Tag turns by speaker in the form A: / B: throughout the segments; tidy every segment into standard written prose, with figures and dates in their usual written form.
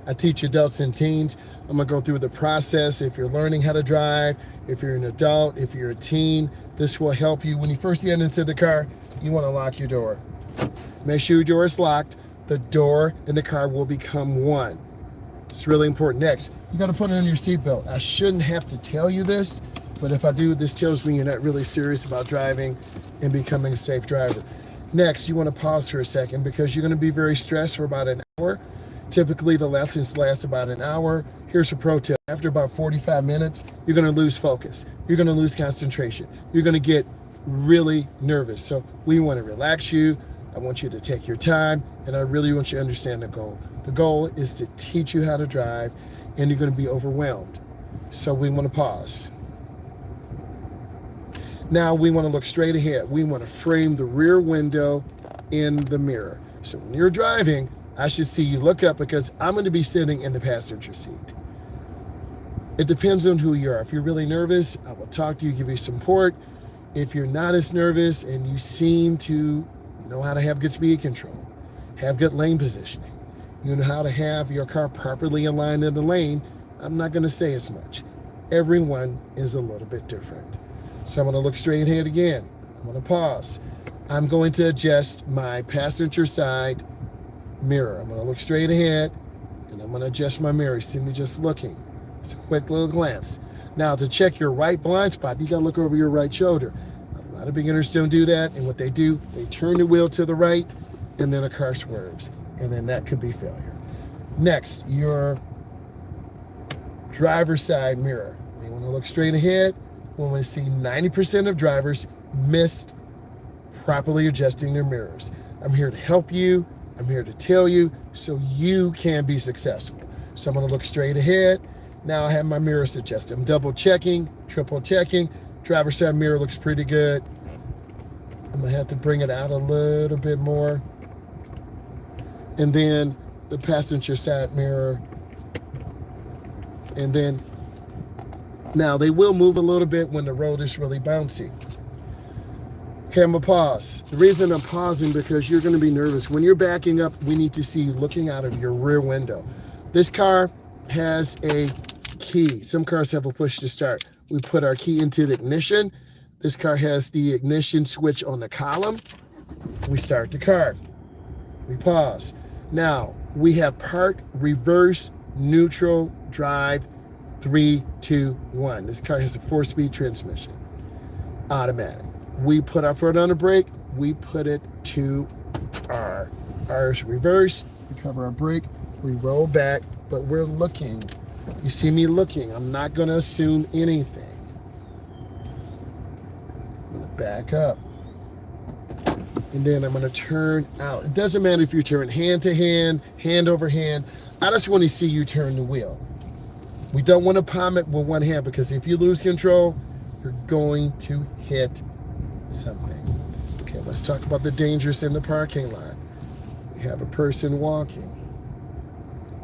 A: I teach adults and teens. I'm gonna go through the process. If you're learning how to drive, if you're an adult, if you're a teen, this will help you. When you first get into the car, you wanna lock your door. Make sure your door is locked. The door and the car will become one. It's really important. Next, you gotta put it on your seatbelt. I shouldn't have to tell you this, but if I do, this tells me you're not really serious about driving and becoming a safe driver. Next, you wanna pause for a second because you're gonna be very stressed for about an hour. Typically, the lessons last about an hour. Here's a pro tip. After about 45 minutes, you're gonna lose focus. You're gonna lose concentration. You're gonna get really nervous. So we wanna relax you. I want you to take your time, and I really want you to understand the goal. The goal is to teach you how to drive, and you're gonna be overwhelmed. So we wanna pause. Now we wanna look straight ahead. We wanna frame the rear window in the mirror. So when you're driving, I should see you look up because I'm gonna be sitting in the passenger seat. It depends on who you are. If you're really nervous, I will talk to you, give you support. If you're not as nervous and you seem to know how to have good speed control, have good lane positioning, you know how to have your car properly aligned in the lane, I'm not gonna say as much. Everyone is a little bit different. So I'm gonna look straight ahead again. I'm gonna pause. I'm going to adjust my passenger side mirror. I'm gonna look straight ahead and I'm gonna adjust my mirror. See me just looking. It's a quick little glance. Now to check your right blind spot, you gotta look over your right shoulder. A lot of beginners don't do that, and what they do, they turn the wheel to the right and then a car swerves, and then that could be failure. Next, your driver's side mirror. You wanna look straight ahead. We wanna see 90% of drivers missed properly adjusting their mirrors. I'm here to help you. I'm here to tell you so you can be successful. So I'm gonna look straight ahead. Now I have my mirrors adjusted. I'm double checking, triple checking. Driver's side mirror looks pretty good. I'm gonna have to bring it out a little bit more. And then the passenger side mirror. And then, now they will move a little bit when the road is really bouncy. Okay, I'm gonna pause. The reason I'm pausing because you're gonna be nervous. When you're backing up, we need to see you looking out of your rear window. This car has a key. Some cars have a push to start. We put our key into the ignition. This car has the ignition switch on the column. We start the car. We pause. Now, we have park, reverse, neutral, drive, 3, 2, 1. This car has a 4-speed transmission, automatic. We put our foot on the brake, we put it to R. R is reverse, we cover our brake, we roll back, but we're looking. You see me looking. I'm not gonna assume anything. I'm gonna back up. And then I'm gonna turn out. It doesn't matter if you turn hand to hand, hand over hand. I just wanna see you turn the wheel. We don't wanna palm it with one hand because if you lose control, you're going to hit something. Okay, let's talk about the dangers in the parking lot. We have a person walking.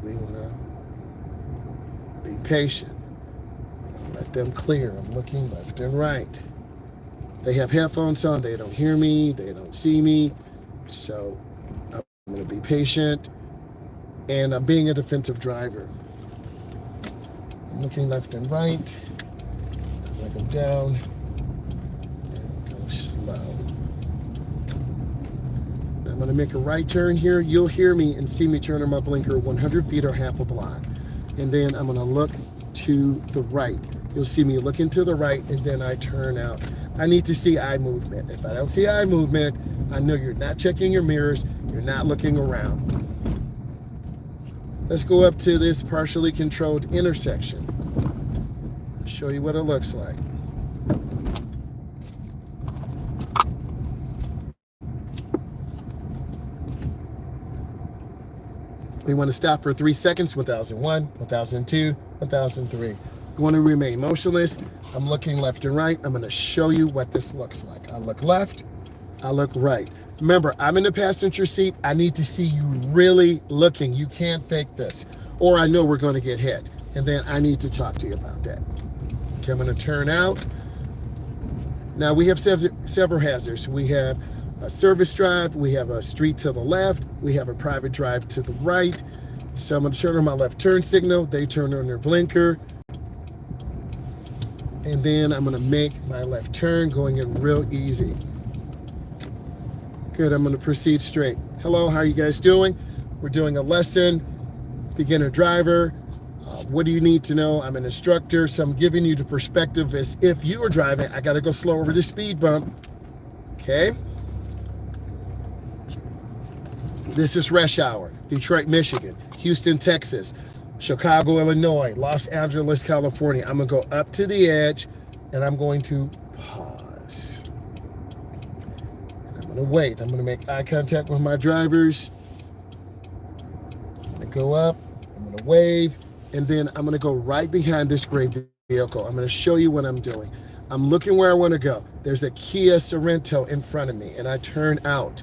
A: We wanna be patient. Let them clear. I'm looking left and right. They have headphones on. They don't hear me. They don't see me. So I'm going to be patient. And I'm being a defensive driver. I'm looking left and right. As I go down and go slow. I'm going to make a right turn here. You'll hear me and see me turn on my blinker 100 feet or half a block. And then I'm gonna look to the right. You'll see me looking to the right and then I turn out. I need to see eye movement. If I don't see eye movement, I know you're not checking your mirrors, you're not looking around. Let's go up to this partially controlled intersection. I'll show you what it looks like. We want to stop for 3 seconds, 1001, 1002, 1003. You want to remain motionless. I'm looking left and right. I'm going to show you what this looks like. I look left, I look right. Remember, I'm in the passenger seat. I need to see you really looking. You can't fake this. Or I know we're going to get hit. And then I need to talk to you about that. Okay, I'm going to turn out. Now we have several hazards. We have a service drive, we have a street to the left, we have a private drive to the right. So I'm going to turn on my left turn signal. They turn on their blinker. And then I'm going to make my left turn, going in real easy. Good, I'm going to proceed straight. Hello, how are you guys doing? We're doing a lesson, beginner driver. What do you need to know? I'm an instructor, so I'm giving you the perspective as if you were driving. I got to go slow over the speed bump. Okay? This is rush hour. Detroit, Michigan, Houston, Texas, Chicago, Illinois, Los Angeles, California. I'm going to go up to the edge, and I'm going to pause. And I'm going to wait. I'm going to make eye contact with my drivers. I'm going to go up. I'm going to wave. And then I'm going to go right behind this gray vehicle. I'm going to show you what I'm doing. I'm looking where I want to go. There's a Kia Sorento in front of me, and I turn out.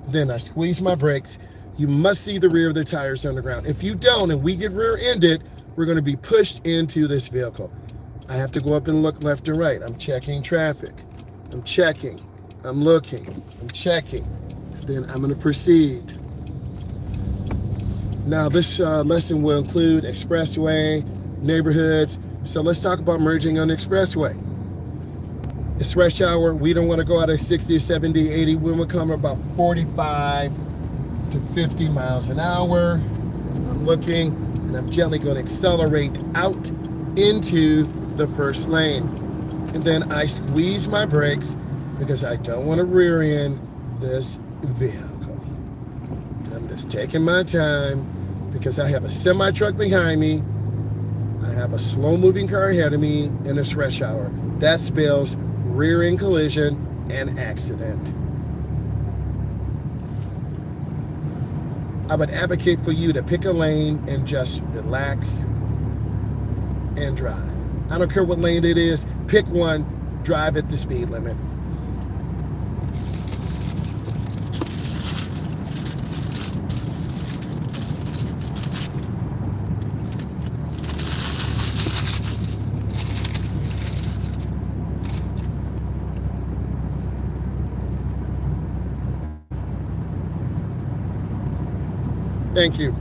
A: Then I squeeze my brakes. You must see the rear of the tires on the ground. If you don't, and we get rear-ended, we're going to be pushed into this vehicle. I have to go up and look left and right. I'm checking traffic. I'm checking. I'm looking. I'm checking. And then I'm going to proceed. Now, this lesson will include expressway, neighborhoods. So let's talk about merging on the expressway. It's rush hour. We don't want to go out at 60, 70, 80. We want to come about 45 to 50 miles an hour. I'm looking, and I'm gently going to accelerate out into the first lane. And then I squeeze my brakes because I don't want to rear end this vehicle. And I'm just taking my time because I have a semi-truck behind me. I have a slow-moving car ahead of me, and it's rush hour. That spells rear end collision and accident. I would advocate for you to pick a lane and just relax and drive. I don't care what lane it is, pick one, drive at the speed limit. Thank you.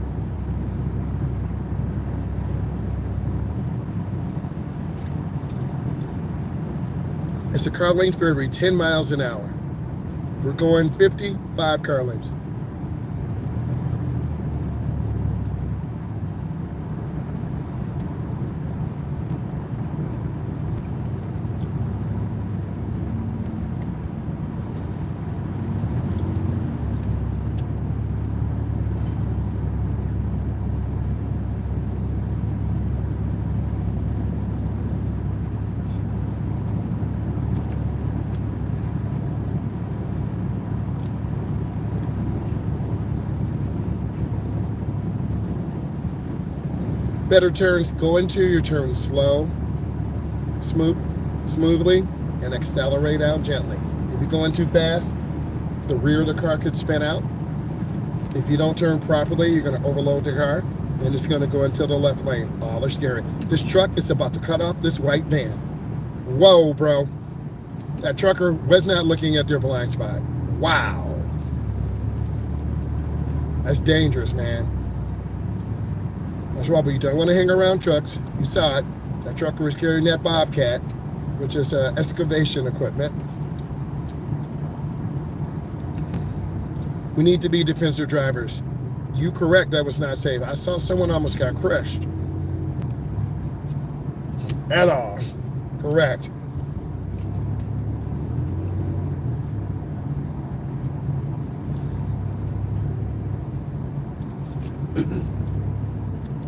A: It's a car length for every 10 miles an hour. If we're going 50, 5 car lengths. Better turns, go into your turn slow, smoothly, and accelerate out gently. If you're going too fast, the rear of the car could spin out. If you don't turn properly, you're going to overload the car, and it's going to go into the left lane. All are scary. This truck is about to cut off this white van. Whoa, bro. That trucker was not looking at their blind spot. Wow. That's dangerous, man. That's why you don't want to hang around trucks. You saw it. That trucker was carrying that Bobcat, which is excavation equipment. We need to be defensive drivers. You correct, that was not safe. I saw someone almost got crushed. At all. Correct.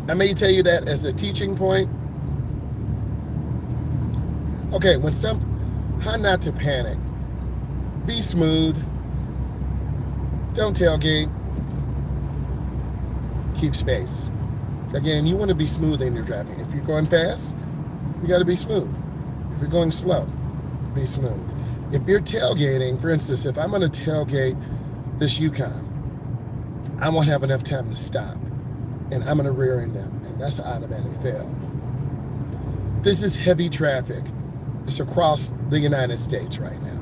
A: I may tell you that as a teaching point. Okay, how not to panic. Be smooth. Don't tailgate. Keep space. Again, you want to be smooth in your driving. If you're going fast, you got to be smooth. If you're going slow, be smooth. If you're tailgating, for instance, if I'm going to tailgate this Yukon, I won't have enough time to stop. And I'm going to rear end them, and that's an automatic fail. This is heavy traffic. It's across the United States right now.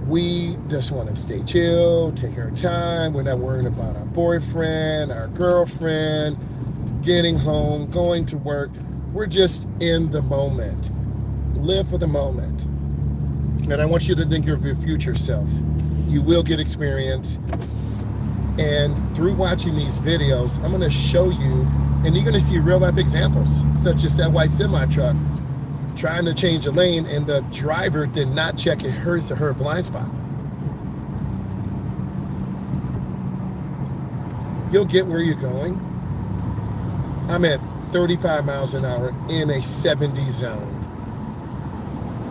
A: We just want to stay chill, take our time. We're not worrying about our boyfriend, our girlfriend, getting home, going to work. We're just in the moment. Live for the moment. And I want you to think of your future self. You will get experience. And through watching these videos, I'm going to show you, and you're going to see real life examples, such as that white semi truck trying to change a lane, and the driver did not check his or her blind spot. You'll get where you're going. I'm at 35 miles an hour in a 70 zone.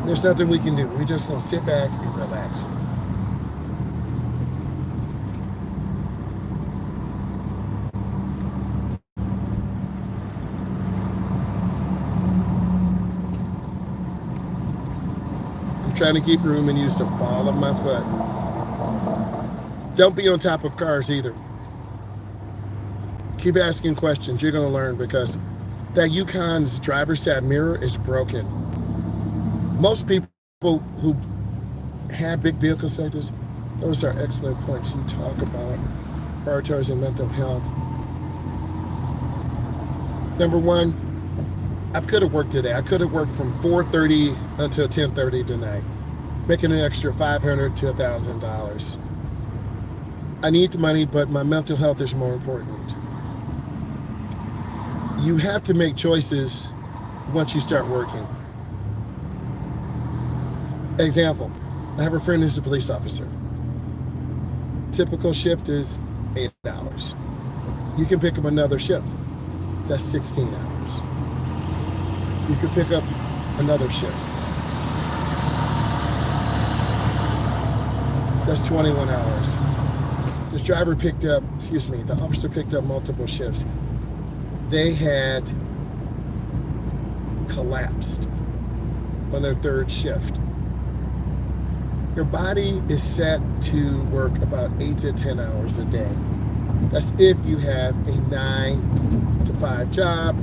A: There's nothing we can do. We're just going to sit back and relax. I'm trying to keep room and use the ball of my foot. Don't be on top of cars either. Keep asking questions. You're going to learn, because that Yukon's driver's side mirror is broken. Most people who have big vehicles like this, those are excellent points you talk about, prioritizing mental health. Number one, I could have worked today. I could have worked from 4:30 until 10:30 tonight, making an extra $500 to $1,000. I need the money, but my mental health is more important. You have to make choices once you start working. Example, I have a friend who's a police officer. Typical shift is 8 hours. You can pick up another shift. That's 16 hours. You can pick up another shift. That's 21 hours. This driver the officer picked up multiple shifts. They had collapsed on their third shift. Your body is set to work about 8 to 10 hours a day. That's if you have a 9 to 5 job,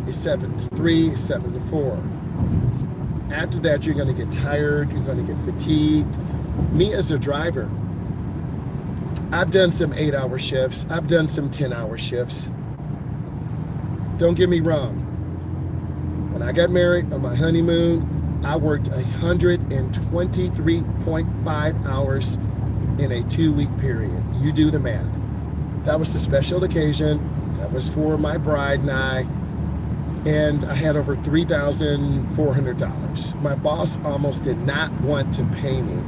A: a 7 to 3, a 7 to 4. After that, you're going to get tired, you're going to get fatigued. Me as a driver, I've done some 8-hour shifts, I've done some 10-hour shifts. Don't get me wrong. When I got married on my honeymoon, I worked 123.5 hours in a 2-week period. You do the math. That was a special occasion. That was for my bride and I had over $3,400. My boss almost did not want to pay me,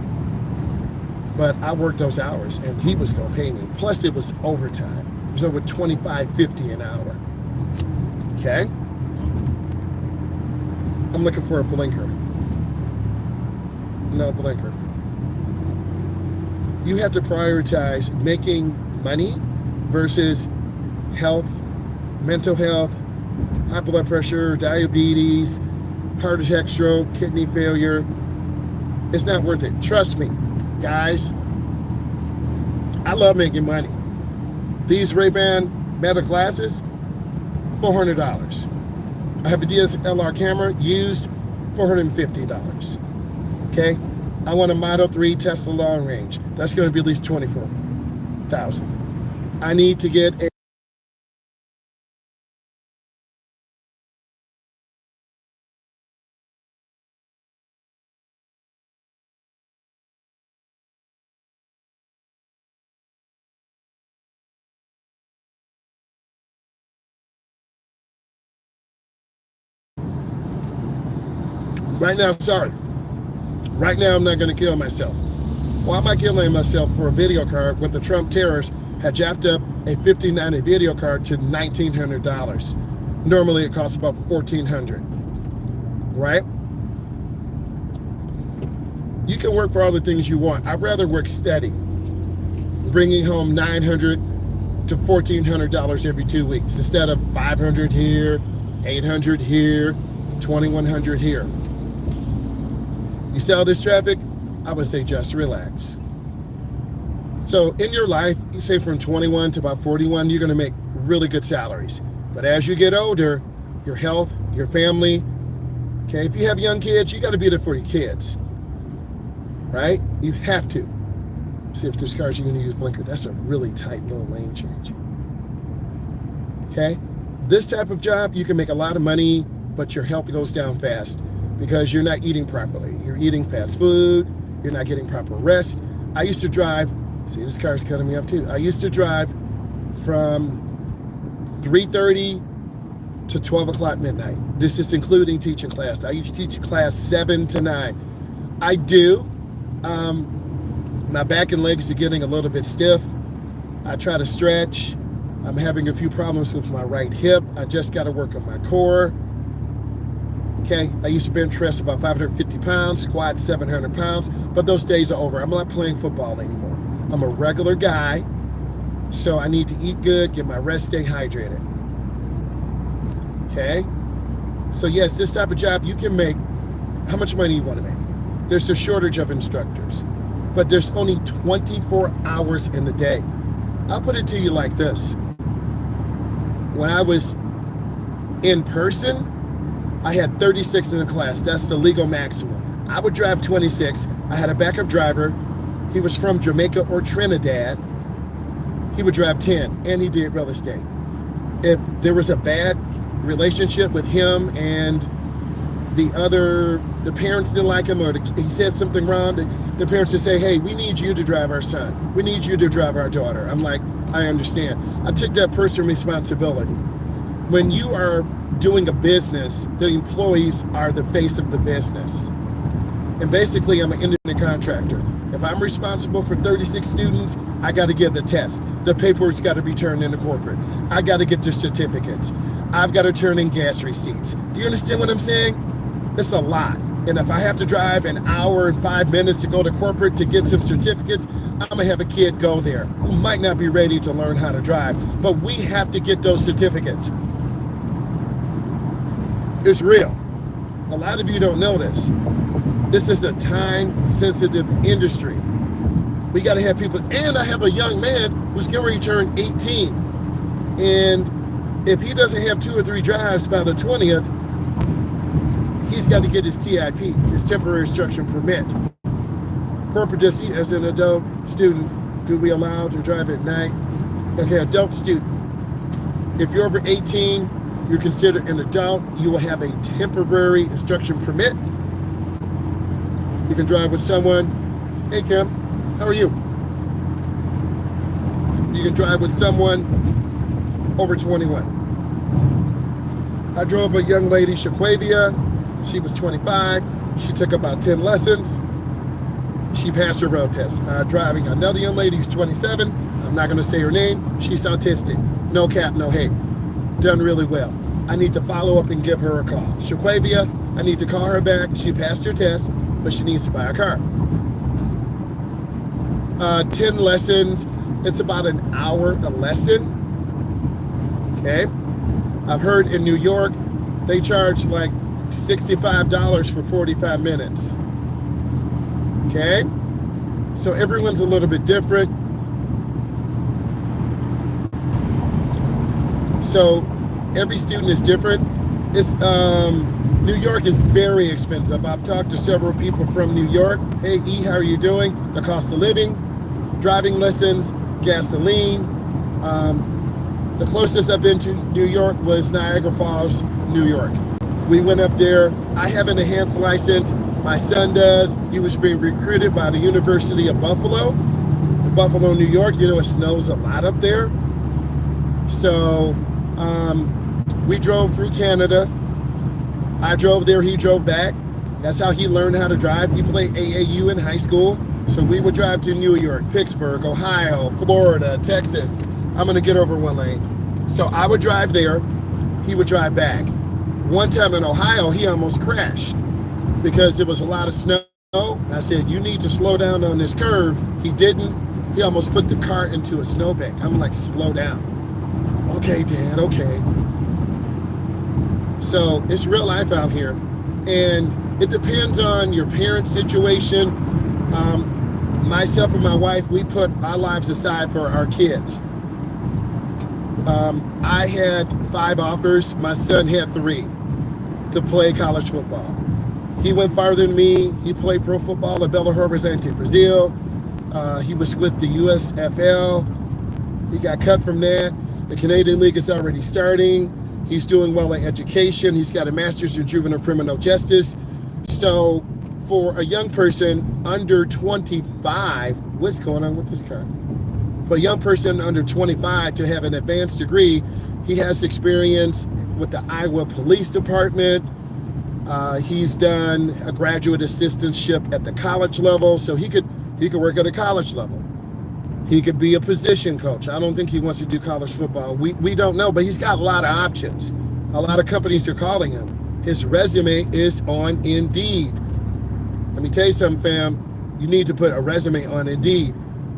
A: but I worked those hours and he was going to pay me. Plus it was overtime. It was over $25.50 an hour. Okay? I'm looking for a blinker. No blinker. You have to prioritize making money versus health, mental health, high blood pressure, diabetes, heart attack, stroke, kidney failure. It's not worth it. Trust me, guys. I love making money. These Ray-Ban Meta glasses, $400. I have a DSLR camera, used, $450. Okay? I want a Model 3 Tesla long range. That's going to be at least $24,000. I need to get a right now, sorry. Right now, I'm not going to kill myself. Why am I killing myself for a video card when the Trump terrorists had jacked up a 5090 video card to $1,900? Normally, it costs about $1,400, right? You can work for all the things you want. I'd rather work steady, bringing home $900 to $1,400 every 2 weeks instead of $500 here, $800 here, $2,100 here. You see all this traffic? I would say just relax. So in your life, you say from 21 to about 41, you're going to make really good salaries. But as you get older, your health, your family, okay, if you have young kids, you got to be there for your kids. right? You have to. See if there's cars you're going to use blinker. That's a really tight little lane change. Okay? This type of job, you can make a lot of money, but your health goes down fast because you're not eating properly. You're eating fast food. You're not getting proper rest. I used to drive, see, this car's cutting me off too. I used to drive from 3:30 to 12 o'clock midnight. This is including teaching class. I used to teach class 7 to 9. I do. My back and legs are getting a little bit stiff. I try to stretch. I'm having a few problems with my right hip. I just got to work on my core. Okay, I used to bench press about 550 pounds, squat 700 pounds, but those days are over. I'm not playing football anymore. I'm a regular guy, so I need to eat good, get my rest, stay hydrated. Okay, so yes, this type of job you can make. How much money you want to make? There's a shortage of instructors, but there's only 24 hours in the day. I'll put it to you like this. When I was in person, I had 36 in the class. That's the legal maximum. I would drive 26. I had a backup driver. He was from Jamaica or Trinidad. He would drive 10, and he did real estate. If there was a bad relationship with him and the parents didn't like him, or he said something wrong, the parents would say, hey, we need you to drive our son. We need you to drive our daughter. I'm like, I understand. I took that personal responsibility. When you are doing a business, the employees are the face of the business. And basically, I'm an independent contractor. If I'm responsible for 36 students, I got to get the test. The paperwork's got to be turned into corporate. I got to get the certificates. I've got to turn in gas receipts. Do you understand what I'm saying? It's a lot. And if I have to drive an hour and 5 minutes to go to corporate to get some certificates, I'm going to have a kid go there who might not be ready to learn how to drive. But we have to get those certificates. It's real. A lot of you don't know this. This is a time-sensitive industry. We got to have people, and I have a young man who's getting ready to turn 18. And if he doesn't have 2 or 3 drives by the 20th, he's got to get his TIP, his temporary instruction permit. Corporate discipline as an adult student, do we allow to drive at night? Okay, adult student. If you're over 18, you're considered an adult. You will have a temporary instruction permit. You can drive with someone. Hey, Kim, how are you? You can drive with someone over 21. I drove a young lady, Shaquavia. She was 25. She took about 10 lessons. She passed her road test. Driving another young lady who's 27. I'm not going to say her name. She's autistic. No cap, no hate. Done really well. I need to follow up and give her a call. Shaquavia, I need to call her back. She passed her test, but she needs to buy a car. 10 lessons. It's about an hour a lesson. Okay. I've heard in New York, they charge like $65 for 45 minutes. Okay. So everyone's a little bit different. So every student is different. It's New York is very expensive. I've talked to several people from New York. Hey, E, how are you doing? The cost of living, driving lessons, gasoline. The closest I've been to New York was Niagara Falls, New York. We went up there. I have an enhanced license. My son does. He was being recruited by the University of Buffalo, Buffalo, New York. You know, it snows a lot up there. So we drove through Canada. I drove there, he drove back. That's how he learned how to drive. He played AAU in high school. So we would drive to New York, Pittsburgh, Ohio, Florida, Texas. I'm gonna get over one lane. So I would drive there, he would drive back. One time in Ohio, he almost crashed because there was a lot of snow. I said, you need to slow down on this curve. He didn't. He almost put the car into a snowbank. I'm like, slow down. Okay, Dad, okay. So it's real life out here. And it depends on your parents' situation. Myself and my wife, we put our lives aside for our kids. I had 5 offers. My son had 3 to play college football. He went farther than me. He played pro football at Belo Horizonte, Brazil. He was with the USFL. He got cut from that. The Canadian League is already starting. He's doing well in education. He's got a master's in juvenile criminal justice. So for a young person under 25, what's going on with this car? For a young person under 25 to have an advanced degree, he has experience with the Iowa Police Department. He's done a graduate assistantship at the college level, so he could work at a college level. He could be a position coach. I don't think he wants to do college football. We don't know, but he's got a lot of options. A lot of companies are calling him. His resume is on Indeed. Let me tell you something, fam. You need to put a resume on Indeed,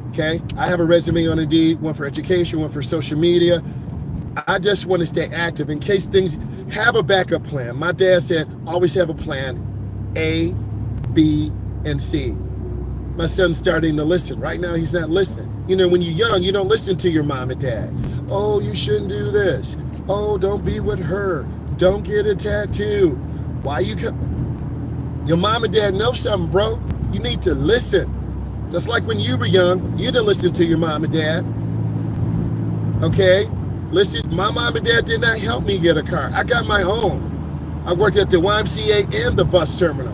A: okay? I have a resume on Indeed, one for education, one for social media. I just want to stay active in case things, have a backup plan. My dad said, always have a plan A, B, and C. My son's starting to listen. Right now, he's not listening. You know, when you're young, you don't listen to your mom and dad. Oh, you shouldn't do this. Oh, don't be with her. Don't get a tattoo. Why you come? Your mom and dad know something, bro. You need to listen. Just like when you were young, you didn't listen to your mom and dad. Okay? Listen, my mom and dad did not help me get a car. I got my own. I worked at the YMCA and the bus terminal,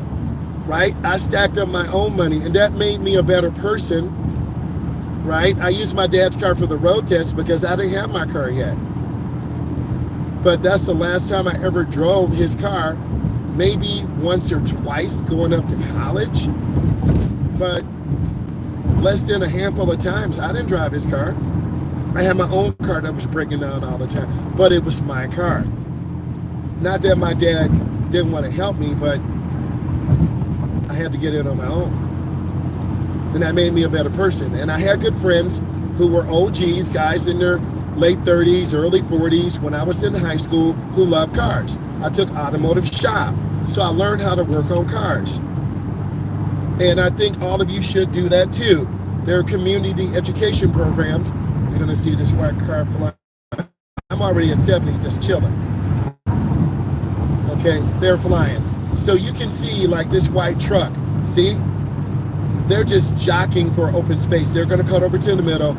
A: right? I stacked up my own money, and that made me a better person, right? I used my dad's car for the road test because I didn't have my car yet. But that's the last time I ever drove his car, maybe once or twice going up to college, but less than a handful of times. I didn't drive his car. I had my own car that was breaking down all the time, but it was my car. Not that my dad didn't want to help me, but I had to get it on my own. And that made me a better person. And I had good friends who were OGs, guys in their late 30s, early 40s, when I was in high school, who loved cars. I took automotive shop, so I learned how to work on cars. And I think all of you should do that too. There are community education programs. You're gonna see this white car flying. I'm already at 70, just chilling. Okay, they're flying. So you can see like this white truck, see? They're just jockeying for open space. They're gonna cut over to the middle,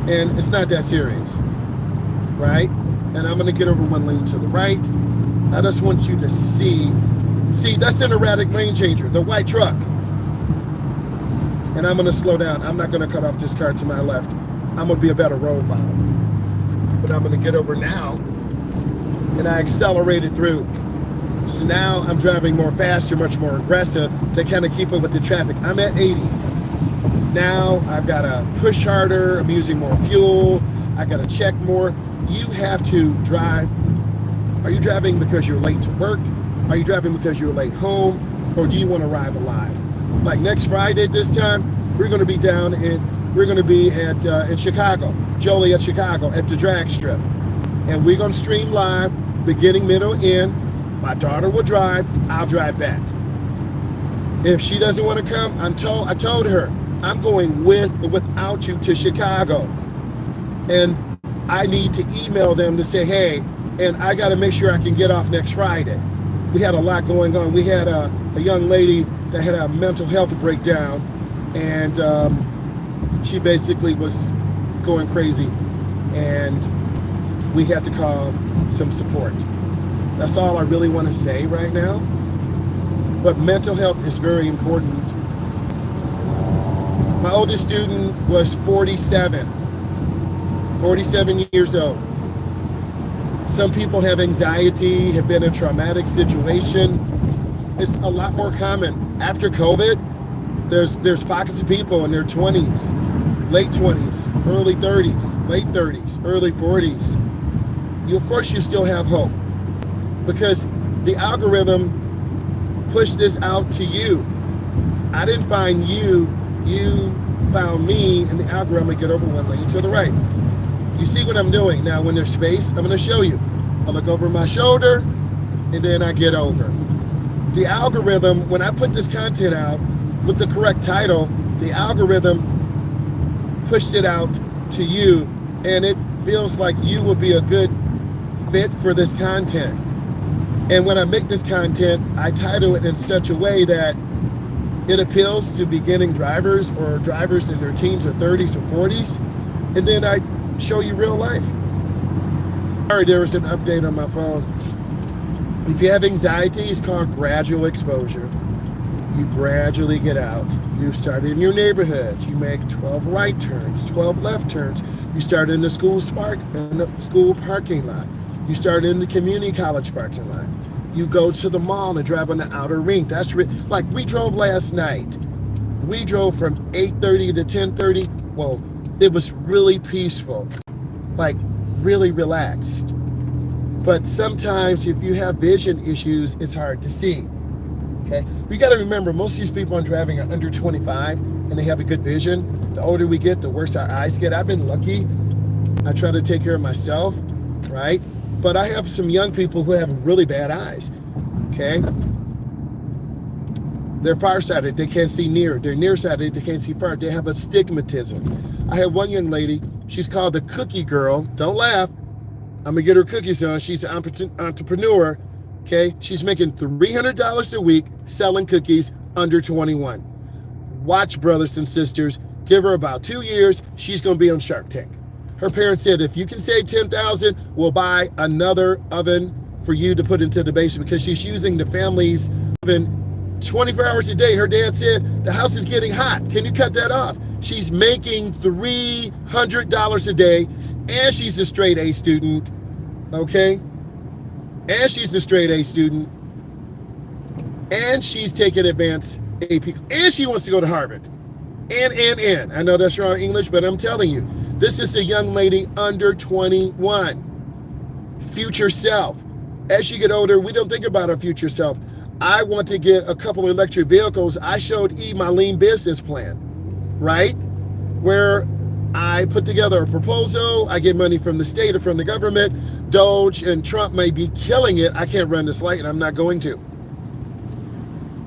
A: and it's not that serious, right? And I'm gonna get over one lane to the right. I just want you to see, that's an erratic lane changer, the white truck. And I'm gonna slow down. I'm not gonna cut off this car to my left. I'm gonna be a better road model. But I'm gonna get over now, and I accelerated through. So now I'm driving more faster, much more aggressive to kind of keep up with the traffic. I'm at 80. Now I've got to push harder. I'm using more fuel. I got to check more. You have to drive. Are you driving because you're late to work? Are you driving because you're late home? Or do you want to arrive alive? Like next Friday at this time, we're going to be in Chicago, Joliet, Chicago, at the drag strip. And we're going to stream live, beginning, middle, end. My daughter will drive, I'll drive back. If she doesn't want to come, I told her, I'm going without you to Chicago. And I need to email them to say, hey, and I got to make sure I can get off next Friday. We had a lot going on. We had a young lady that had a mental health breakdown, and she basically was going crazy, and we had to call some support. That's all I really want to say right now. But mental health is very important. My oldest student was 47 years old. Some people have anxiety, have been in a traumatic situation. It's a lot more common. After COVID, there's pockets of people in their 20s, late 20s, early 30s, late 30s, early 40s. Of course, you still have hope, because the algorithm pushed this out to you. I didn't find you, you found me, and the algorithm get over one lane to the right. You see what I'm doing? Now, when there's space, I'm gonna show you. I look over my shoulder, and then I get over. The algorithm, when I put this content out with the correct title, the algorithm pushed it out to you, and it feels like you will be a good fit for this content. And when I make this content, I title it in such a way that it appeals to beginning drivers or drivers in their teens or 30s or 40s. And then I show you real life. Sorry, there was an update on my phone. If you have anxiety, it's called gradual exposure. You gradually get out. You start in your neighborhood. You make 12 right turns, 12 left turns. You start in the school parking lot. You start in the community college parking lot. You go to the mall and drive on the outer ring. That's like we drove last night. We drove from 8:30 to 10:30. Well, it was really peaceful, like really relaxed. But sometimes if you have vision issues, it's hard to see. Okay, we got to remember most of these people I'm driving are under 25 and they have a good vision. The older we get, the worse our eyes get. I've been lucky. I try to take care of myself, right? But I have some young people who have really bad eyes. Okay, they're farsighted. They can't see near. They're nearsighted. They can't see far. They have astigmatism. I have one young lady. She's called the Cookie Girl. Don't laugh. I'm gonna get her cookies on. She's an entrepreneur. Okay, she's making $300 a week selling cookies under 21. Watch, brothers and sisters, give her about 2 years, she's gonna be on Shark Tank. Her parents said, if you can save $10,000, we'll buy another oven for you to put into the basement, because she's using the family's oven 24 hours a day. Her dad said, the house is getting hot. Can you cut that off? She's making $300 a day, and she's a straight A student, okay? And she's a straight A student, and she's taking advanced AP, and she wants to go to Harvard. And. I know that's wrong English, but I'm telling you, this is a young lady under 21. Future self. As you get older, we don't think about our future self. I want to get a couple of electric vehicles. I showed E my lean business plan, right? Where I put together a proposal, I get money from the state or from the government. Doge and Trump may be killing it. I can't run this light and I'm not going to.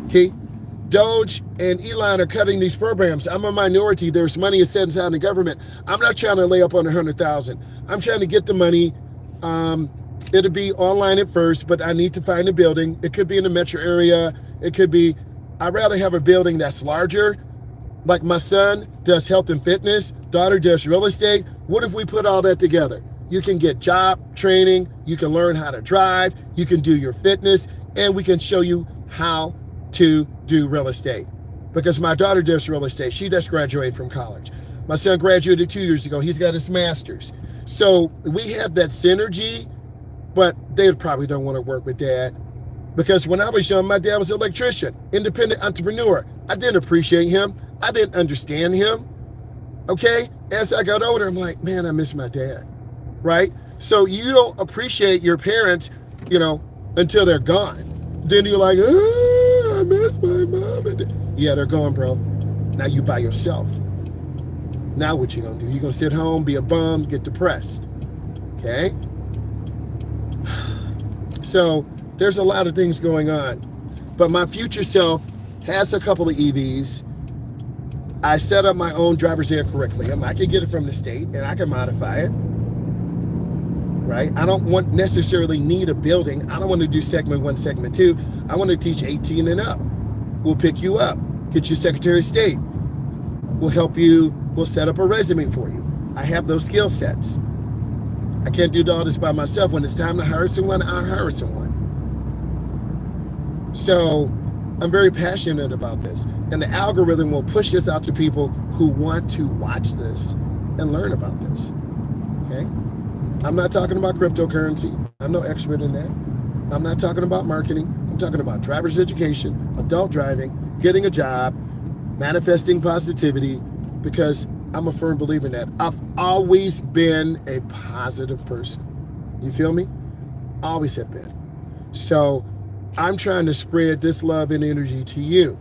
A: Okay, Doge and Elon are cutting these programs. I'm a minority. There's money is set aside in the government. I'm not trying to lay up on 100,000. I'm trying to get the money. It'll be online at first, but I need to find a building. It could be in the metro area. It could be, I'd rather have a building that's larger. Like my son does health and fitness, daughter does real estate. What if we put all that together? You can get job training, you can learn how to drive, you can do your fitness, and we can show you how to do real estate. Because my daughter does real estate. She just graduated from college. My son graduated 2 years ago. He's got his master's. So we have that synergy, but they probably don't want to work with dad. Because when I was young, my dad was an electrician, independent entrepreneur. I didn't appreciate him. I didn't understand him. Okay? As I got older, I'm like, man, I miss my dad. Right? So you don't appreciate your parents, until they're gone. Then you're like, I miss my mom. Yeah, they're gone, bro. Now you by yourself. Now what you gonna do? You gonna sit home, be a bum, get depressed. Okay? So there's a lot of things going on. But my future self has a couple of EVs. I set up my own driver's ed curriculum. I can get it from the state and I can modify it. Right? I don't necessarily need a building. I don't want to do segment 1, segment 2. I want to teach 18 and up. We'll pick you up, get you Secretary of State. We'll help you, we'll set up a resume for you. I have those skill sets. I can't do all this by myself. When it's time to hire someone, I'll hire someone. So I'm very passionate about this. And the algorithm will push this out to people who want to watch this and learn about this. Okay? I'm not talking about cryptocurrency. I'm no expert in that. I'm not talking about marketing. I'm talking about driver's education, adult driving, getting a job, manifesting positivity, because I'm a firm believer in that. I've always been a positive person. You feel me? Always have been. So I'm trying to spread this love and energy to you.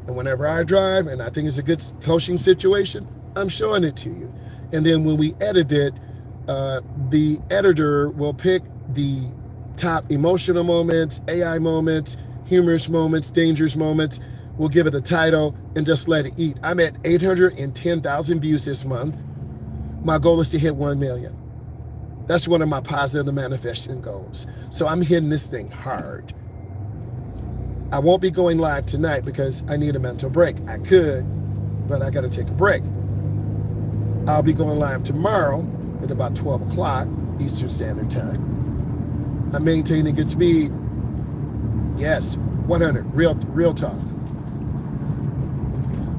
A: And whenever I drive and I think it's a good coaching situation, I'm showing it to you. And then when we edit it, the editor will pick the top emotional moments, AI moments, humorous moments, dangerous moments. We'll give it a title and just let it eat. I'm at 810,000 views this month. My goal is to hit 1 million. That's one of my positive manifesting goals. So I'm hitting this thing hard. I won't be going live tonight because I need a mental break. I could, but I got to take a break. I'll be going live tomorrow at about 12 o'clock Eastern Standard Time. I'm maintaining good speed. Yes, 100, real talk.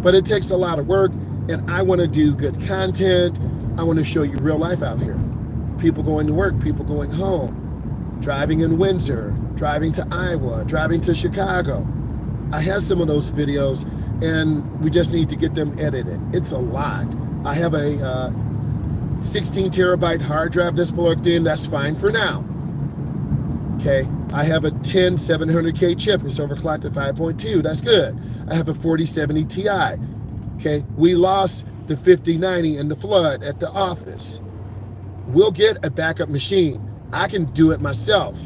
A: But it takes a lot of work, and I want to do good content. I want to show you real life out here. People going to work, people going home, driving in Windsor, driving to Iowa, driving to Chicago. I have some of those videos, and we just need to get them edited. It's a lot. I have a 16 terabyte hard drive that's plugged in. That's fine for now. Okay, I have a 10 700K chip. It's overclocked to 5.2. That's good. I have a 4070 Ti. Okay, we lost the 5090 in the flood at the office. We'll get a backup machine. I can do it myself.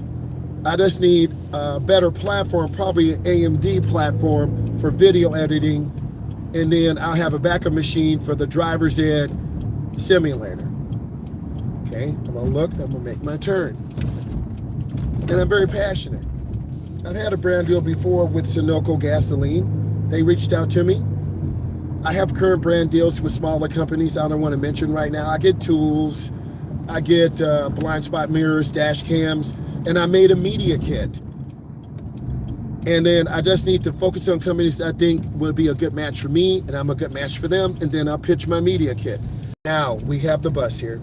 A: I just need a better platform, probably an AMD platform for video editing. And then I'll have a backup machine for the driver's ed simulator. Okay, I'm gonna look, I'm gonna make my turn. And I'm very passionate. I've had a brand deal before with Sunoco Gasoline. They reached out to me. I have current brand deals with smaller companies I don't want to mention right now. I get tools, I get blind spot mirrors, dash cams, and I made a media kit. And then I just need to focus on companies that I think will be a good match for me, and I'm a good match for them, and then I'll pitch my media kit. Now, we have the bus here.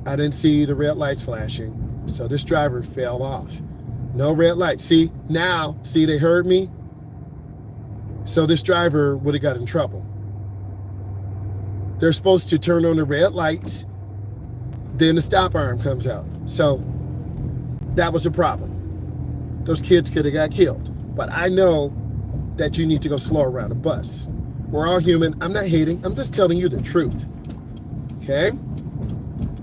A: I didn't see the red lights flashing, so this driver fell off. No red light. See, now, see, they heard me. So this driver would have got in trouble. They're supposed to turn on the red lights, then the stop arm comes out. So that was a problem. Those kids could have got killed. But I know that you need to go slow around a bus. We're all human. I'm not hating. I'm just telling you the truth. Okay?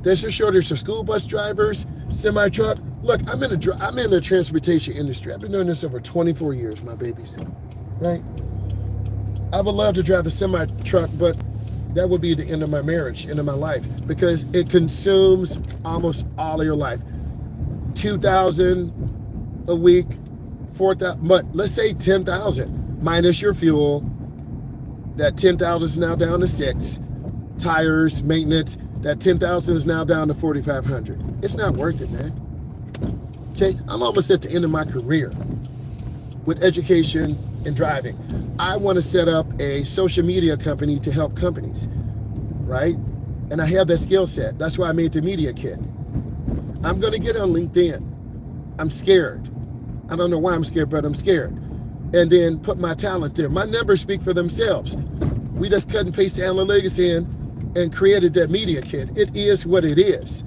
A: There's a shortage of school bus drivers, semi-truck. Look, I'm in the transportation industry. I've been doing this over 24 years, my babies. Right? I would love to drive a semi-truck, but that would be the end of my marriage, end of my life, because it consumes almost all of your life. 2,000 a week, 4,000, but let's say 10,000 minus your fuel. That 10,000 is now down to 6. Tires, maintenance, that 10,000 is now down to 4,500. It's not worth it, man. Okay, I'm almost at the end of my career with education and driving. I want to set up a social media company to help companies, right? And I have that skill set. That's why I made the media kit. I'm going to get on LinkedIn. I'm scared. I don't know why I'm scared, but I'm scared. And then put my talent there. My numbers speak for themselves. We just cut and paste the analytics in and created that media kit. It is what it is.